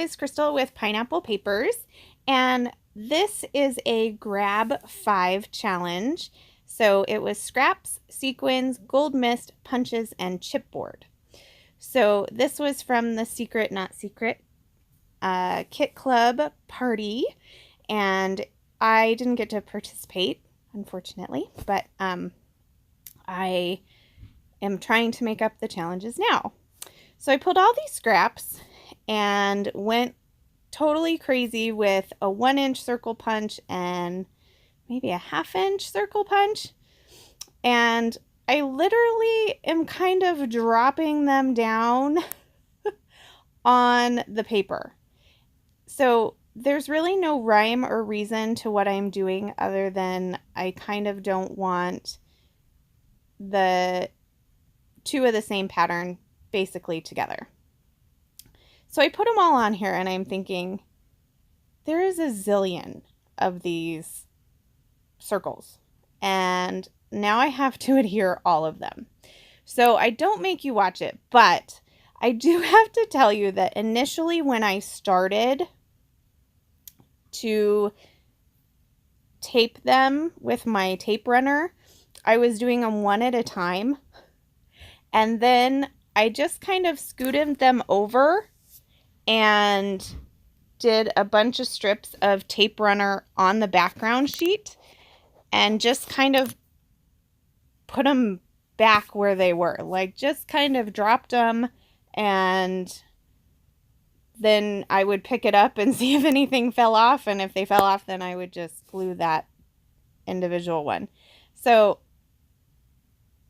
is Crystal with Pineapple Papers, and this is a grab 5 challenge. So it was scraps, sequins, gold mist, punches, and chipboard. So this was from the Secret Not Secret Kit Club party, and I didn't get to participate, unfortunately, but I am trying to make up the challenges now. So I pulled all these scraps and went totally crazy with a 1-inch circle punch and maybe a 1/2-inch circle punch. And I literally am kind of dropping them down on the paper. So there's really no rhyme or reason to what I'm doing other than I kind of don't want the two of the same pattern basically together. So I put them all on here and I'm thinking, there is a zillion of these circles and now I have to adhere all of them. So I don't make you watch it, but I do have to tell you that initially when I started to tape them with my tape runner, I was doing them one at a time. And then I just kind of scooted them over and did a bunch of strips of tape runner on the background sheet and just kind of put them back where they were. Like just kind of dropped them, and then I would pick it up and see if anything fell off, and if they fell off then I would just glue that individual one. So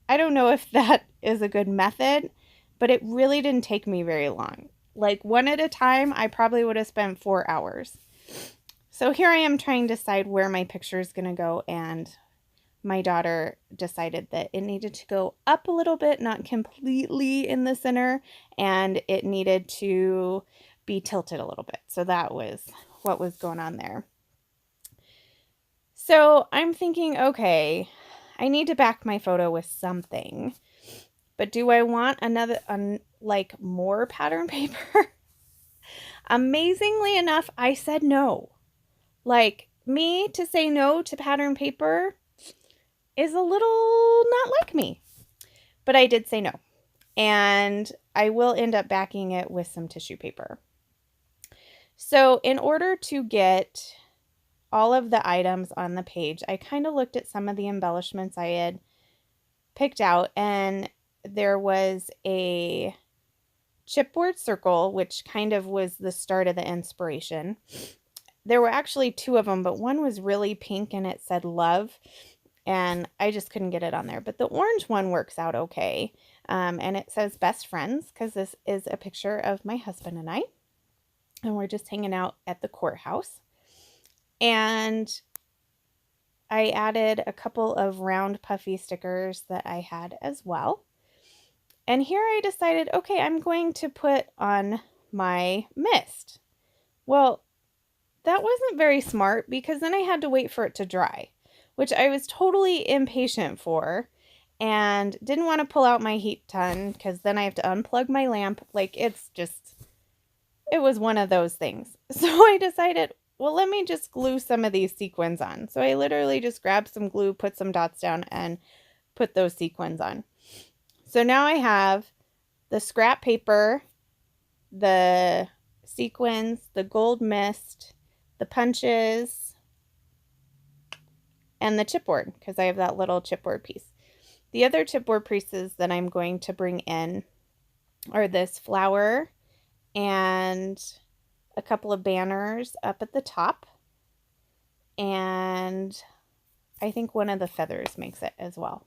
I don't know if that is a good method, but it really didn't take me very long. Like one at a time, I probably would have spent 4 hours. So here I am trying to decide where my picture is going to go, and my daughter decided that it needed to go up a little bit, not completely in the center, and it needed to be tilted a little bit. So that was what was going on there. So I'm thinking, okay, I need to back my photo with something, but do I want another, like more pattern paper? Amazingly enough, I said no. Like, me to say no to pattern paper is a little not like me, but I did say no, and I will end up backing it with some tissue paper. So in order to get all of the items on the page, I kind of looked at some of the embellishments I had picked out, and there was a chipboard circle, which kind of was the start of the inspiration. There were actually 2 of them, but one was really pink and it said love, and I just couldn't get it on there. But the orange one works out okay, and it says best friends because this is a picture of my husband and I, and we're just hanging out at the courthouse. And I added a couple of round puffy stickers that I had as well. And here I decided, okay, I'm going to put on my mist. Well, that wasn't very smart because then I had to wait for it to dry, which I was totally impatient for and didn't want to pull out my heat ton because then I have to unplug my lamp. Like it was one of those things. So I decided, well, let me just glue some of these sequins on. So I literally just grabbed some glue, put some dots down, and put those sequins on. So now I have the scrap paper, the sequins, the gold mist, the punches, and the chipboard, because I have that little chipboard piece. The other chipboard pieces that I'm going to bring in are this flower and a couple of banners up at the top, and I think one of the feathers makes it as well.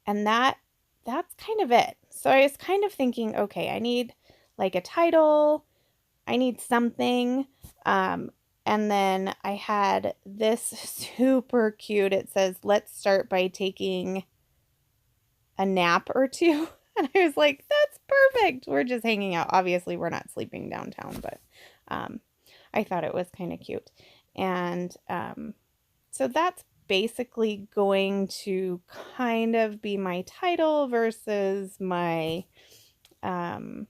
And that's kind of it. So I was kind of thinking, okay, I need like a title, I need something, and then I had this super cute, it says, let's start by taking a nap or 2. And I was like, that's perfect. We're just hanging out. Obviously, we're not sleeping downtown, but I thought it was kind of cute. And so that's basically going to kind of be my title versus my journaling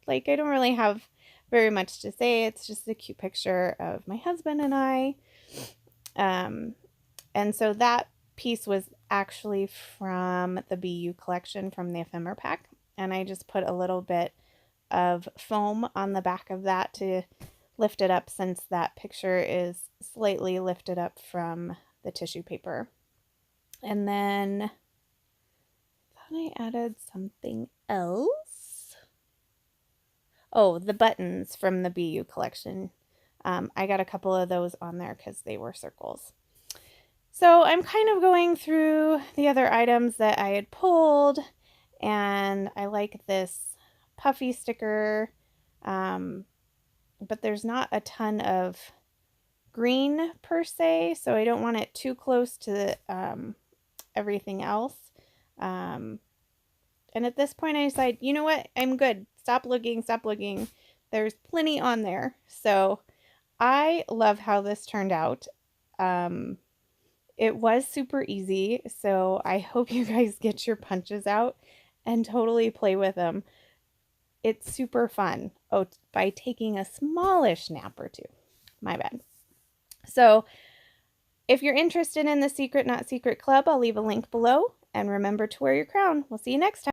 Like, I don't really have very much to say. It's just a cute picture of my husband and I. And so that piece was actually from the BU collection from the ephemera pack. And I just put a little bit of foam on the back of that to lift it up, since that picture is slightly lifted up from the tissue paper. And then I thought I added something else. Oh, the buttons from the BU collection. I got a couple of those on there because they were circles. So I'm kind of going through the other items that I had pulled, and I like this puffy sticker, but there's not a ton of green per se, so I don't want it too close to everything else. And at this point I decide, you know what, I'm good. Stop looking. There's plenty on there. So I love how this turned out. It was super easy, so I hope you guys get your punches out and totally play with them. It's super fun. Oh, by taking a smallish nap or two. My bad. So if you're interested in the Secret Not Secret Club, I'll leave a link below. And remember to wear your crown. We'll see you next time.